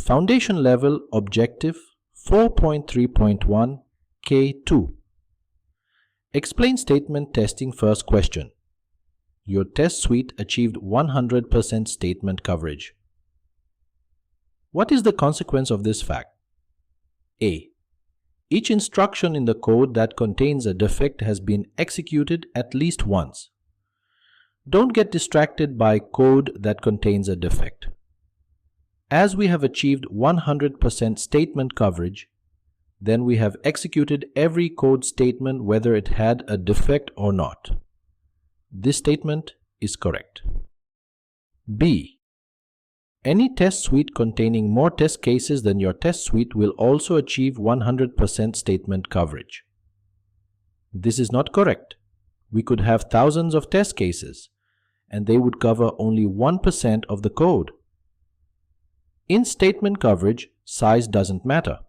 Foundation Level Objective 4.3.1 K2. Explain statement testing. First question. Your test suite achieved 100% statement coverage. What is the consequence of this fact? A. Each instruction in the code that contains a defect has been executed at least once. Don't get distracted by code that contains a defect. As we have achieved 100% statement coverage, then we have executed every code statement whether it had a defect or not. This statement is correct. B. Any test suite containing more test cases than your test suite will also achieve 100% statement coverage. This is not correct. We could have thousands of test cases, and they would cover only 1% of the code. In statement coverage, size doesn't matter.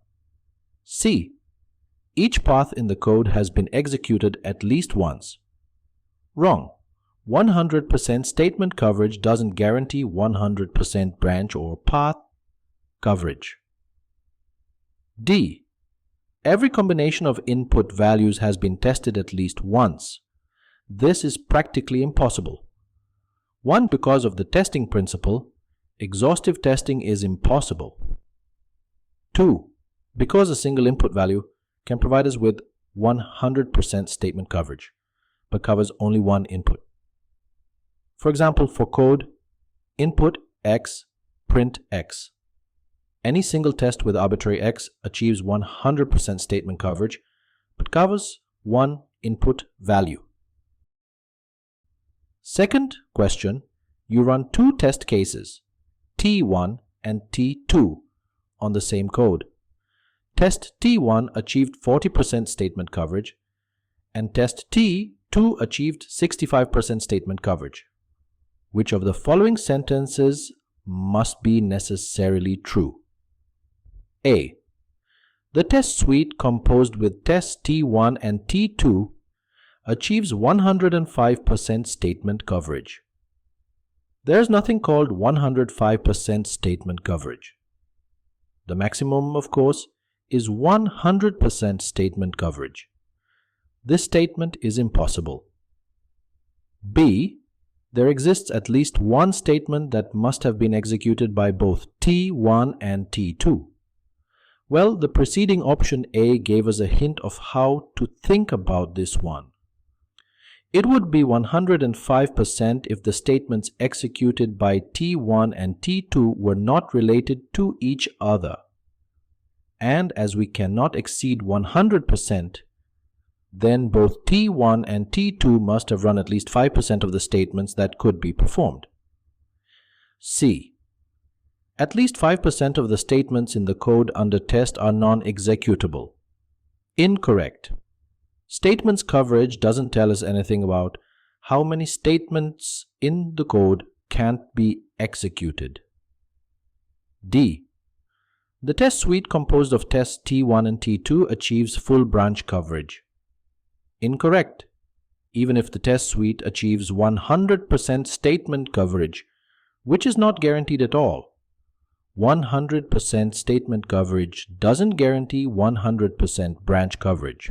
C. Each path in the code has been executed at least once. Wrong. 100% statement coverage doesn't guarantee 100% branch or path coverage. D. Every combination of input values has been tested at least once. This is practically impossible. 1. Because of the testing principle, exhaustive testing is impossible. 2. Because a single input value can provide us with 100% statement coverage, but covers only one input. For example, for code, input x, print x. Any single test with arbitrary x achieves 100% statement coverage, but covers one input value. Second question, you run two test cases, T1 and T2, on the same code. Test T1 achieved 40% statement coverage, and test T2 achieved 65% statement coverage. Which of the following sentences must be necessarily true? A. The test suite composed with tests T1 and T2 achieves 105% statement coverage. There's nothing called 105% statement coverage. The maximum, of course, is 100% statement coverage. This statement is impossible. B. There exists at least one statement that must have been executed by both T1 and T2. Well, the preceding option A gave us a hint of how to think about this one. It would be 105% if the statements executed by T1 and T2 were not related to each other. And as we cannot exceed 100%, then both T1 and T2 must have run at least 5% of the statements that could be performed. C. At least 5% of the statements in the code under test are non-executable. Incorrect. Statements coverage doesn't tell us anything about how many statements in the code can't be executed. D. The test suite composed of tests T1 and T2 achieves full branch coverage. Incorrect. Even if the test suite achieves 100% statement coverage, which is not guaranteed at all. 100% statement coverage doesn't guarantee 100% branch coverage.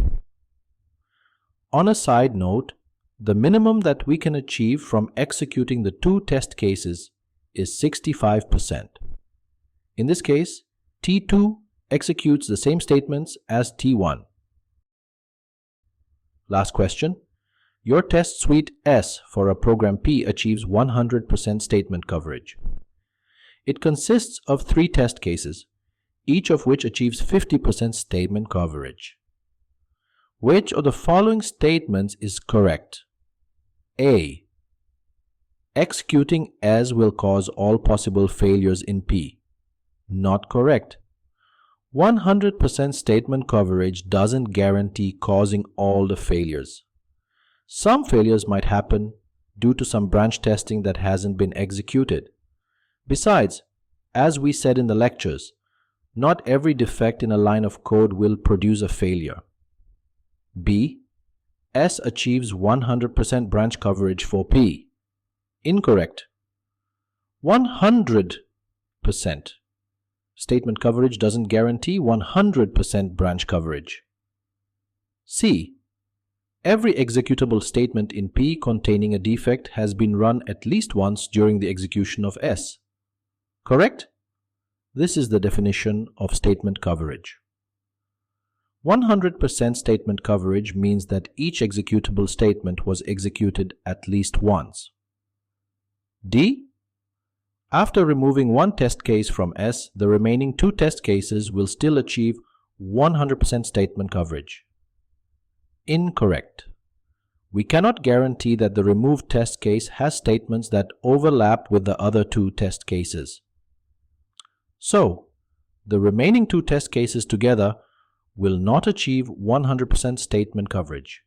On a side note, the minimum that we can achieve from executing the two test cases is 65%. In this case, T2 executes the same statements as T1. Last question. Your test suite S for a program P achieves 100% statement coverage. It consists of 3 test cases, each of which achieves 50% statement coverage. Which of the following statements is correct? A. Executing as will cause all possible failures in P. Not correct. 100% statement coverage doesn't guarantee causing all the failures. Some failures might happen due to some branch testing that hasn't been executed. Besides, as we said in the lectures, not every defect in a line of code will produce a failure. B. S achieves 100% branch coverage for P. Incorrect. 100% statement coverage doesn't guarantee 100% branch coverage. C. Every executable statement in P containing a defect has been run at least once during the execution of S. Correct? This is the definition of statement coverage. 100% statement coverage means that each executable statement was executed at least once. D. After removing one test case from S, the remaining two test cases will still achieve 100% statement coverage. Incorrect. We cannot guarantee that the removed test case has statements that overlap with the other two test cases. So, the remaining two test cases together will not achieve 100% statement coverage.